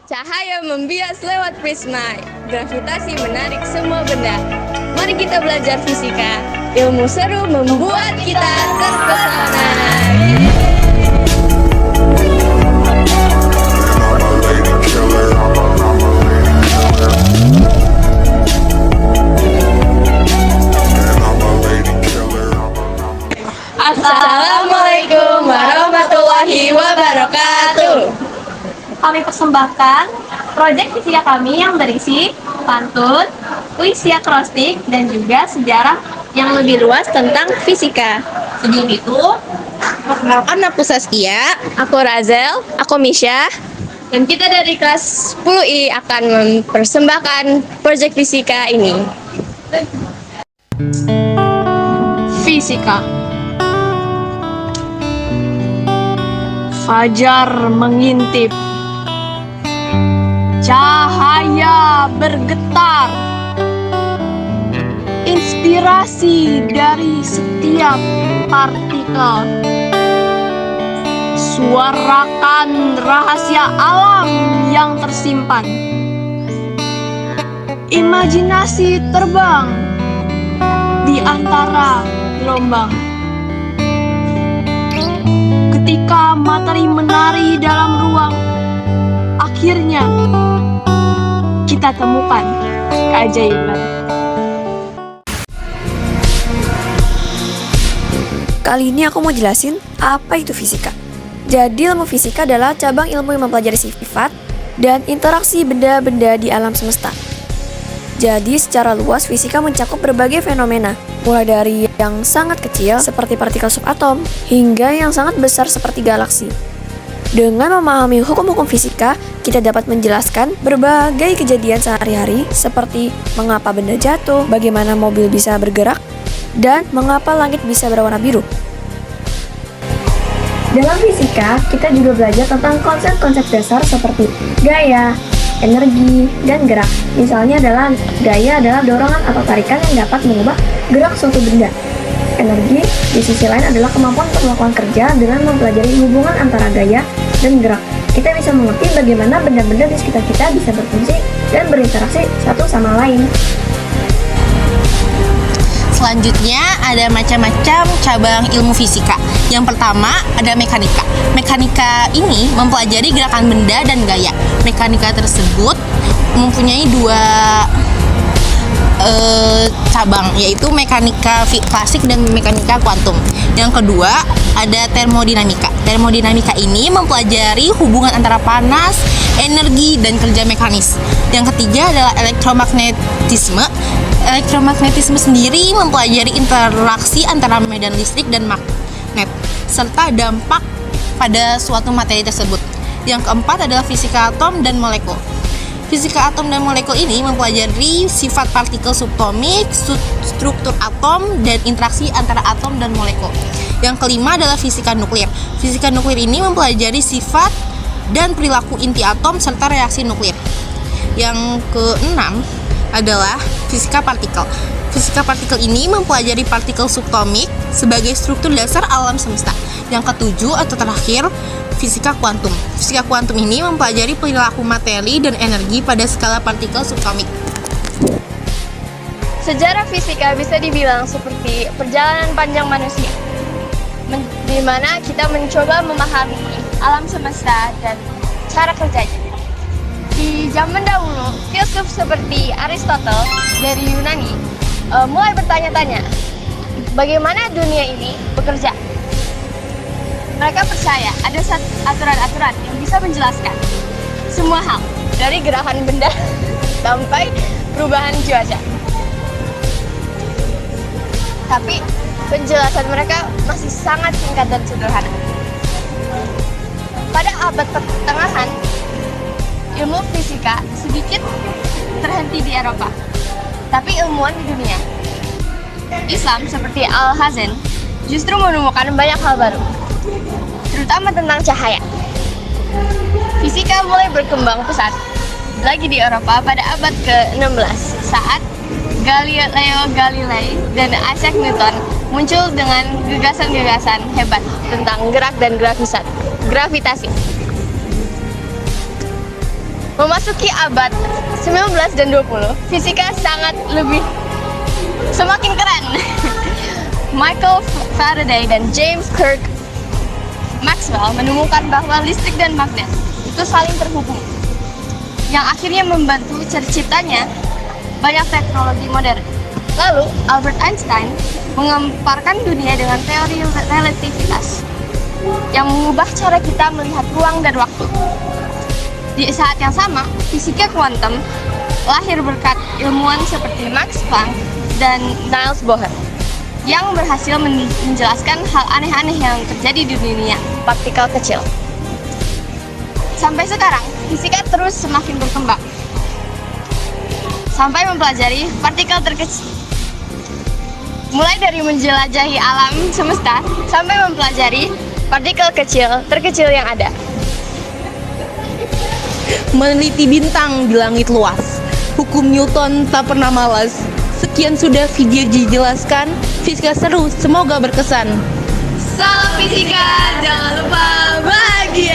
Cahaya membias lewat prisma, gravitasi menarik semua benda. Mari kita belajar fisika, ilmu seru membuat kita terpesona. Assalamualaikum warahmatullahi wabarakatuh. Kami persembahkan proyek fisika kami yang berisi pantun, puisi akrostik, dan juga sejarah yang lebih luas tentang fisika. Sebelum itu, perkenalkan aku Saskia, aku Razel, aku Misha, dan kita dari kelas 10I akan mempersembahkan proyek fisika ini. Fisika. Fajar mengintip, cahaya bergetar, inspirasi dari setiap partikel, suarakan rahasia alam yang tersimpan, imajinasi terbang di antara gelombang. Ketika materi menari dalam ruang, akhirnya kita temukan keajaiban. Kali ini aku mau jelasin apa itu fisika. Jadi ilmu fisika adalah cabang ilmu yang mempelajari sifat dan interaksi benda-benda di alam semesta. Jadi secara luas fisika mencakup berbagai fenomena, mulai dari yang sangat kecil seperti partikel subatom hingga yang sangat besar seperti galaksi. Dengan memahami hukum-hukum fisika, kita dapat menjelaskan berbagai kejadian sehari-hari seperti mengapa benda jatuh, bagaimana mobil bisa bergerak, dan mengapa langit bisa berwarna biru. Dalam fisika, kita juga belajar tentang konsep-konsep dasar seperti gaya, energi, dan gerak. Misalnya adalah gaya adalah dorongan atau tarikan yang dapat mengubah gerak suatu benda. Energi di sisi lain adalah kemampuan untuk melakukan kerja dengan mempelajari hubungan antara gaya dan gerak. Kita bisa mengerti bagaimana benda-benda di sekitar kita bisa berfungsi dan berinteraksi satu sama lain. Selanjutnya ada macam-macam cabang ilmu fisika. Yang pertama ada mekanika. Mekanika ini mempelajari gerakan benda dan gaya. Mekanika tersebut mempunyai dua cabang, yaitu mekanika klasik dan mekanika kuantum. Yang kedua ada termodinamika. Termodinamika ini mempelajari hubungan antara panas, energi, dan kerja mekanis. Yang ketiga adalah elektromagnetisme. Elektromagnetisme sendiri mempelajari interaksi antara medan listrik dan magnet serta dampak pada suatu materi tersebut. Yang keempat adalah fisika atom dan molekul. Fisika atom dan molekul ini mempelajari sifat partikel subatomik, struktur atom, dan interaksi antara atom dan molekul. Yang kelima adalah fisika nuklir. Fisika nuklir ini mempelajari sifat dan perilaku inti atom serta reaksi nuklir. Yang keenam adalah fisika partikel. Fisika partikel ini mempelajari partikel subatomik sebagai struktur dasar alam semesta. Yang ketujuh atau terakhir, fisika kuantum. Fisika kuantum ini mempelajari perilaku materi dan energi pada skala partikel subatomik. Sejarah fisika bisa dibilang seperti perjalanan panjang manusia, di mana kita mencoba memahami alam semesta dan cara kerjanya. Di zaman dahulu, filsuf seperti Aristoteles dari Yunani mulai bertanya-tanya, bagaimana dunia ini bekerja? Mereka percaya ada aturan-aturan yang bisa menjelaskan semua hal, dari gerakan benda sampai perubahan cuaca. Tapi penjelasan mereka masih sangat singkat dan sederhana. Pada abad pertengahan, ilmu fisika sedikit terhenti di Eropa, tapi ilmuwan di dunia Islam seperti Al-Hazen justru menemukan banyak hal baru, terutama tentang cahaya. Fisika mulai berkembang pesat lagi di Eropa pada abad ke-16 saat Galileo Galilei dan Isaac Newton muncul dengan gagasan-gagasan hebat tentang gerak dan gravitasi. Memasuki abad 19 dan 20, fisika semakin keren. Michael Faraday dan James Clerk Maxwell menemukan bahwa listrik dan magnet itu saling terhubung, yang akhirnya membantu terciptanya banyak teknologi modern. Lalu, Albert Einstein mengemparkan dunia dengan teori relativitas yang mengubah cara kita melihat ruang dan waktu. Di saat yang sama, fisika kuantum lahir berkat ilmuwan seperti Max Planck dan Niels Bohr yang berhasil menjelaskan hal aneh-aneh yang terjadi di dunia partikel kecil. Sampai sekarang, fisika terus semakin berkembang sampai mempelajari partikel terkecil. Mulai dari menjelajahi alam semesta sampai mempelajari partikel terkecil yang ada. Meneliti bintang di langit luas. Hukum Newton tak pernah malas. Sekian sudah video dijelaskan. Fisika seru, semoga berkesan. Salam fisika, jangan lupa bahagia.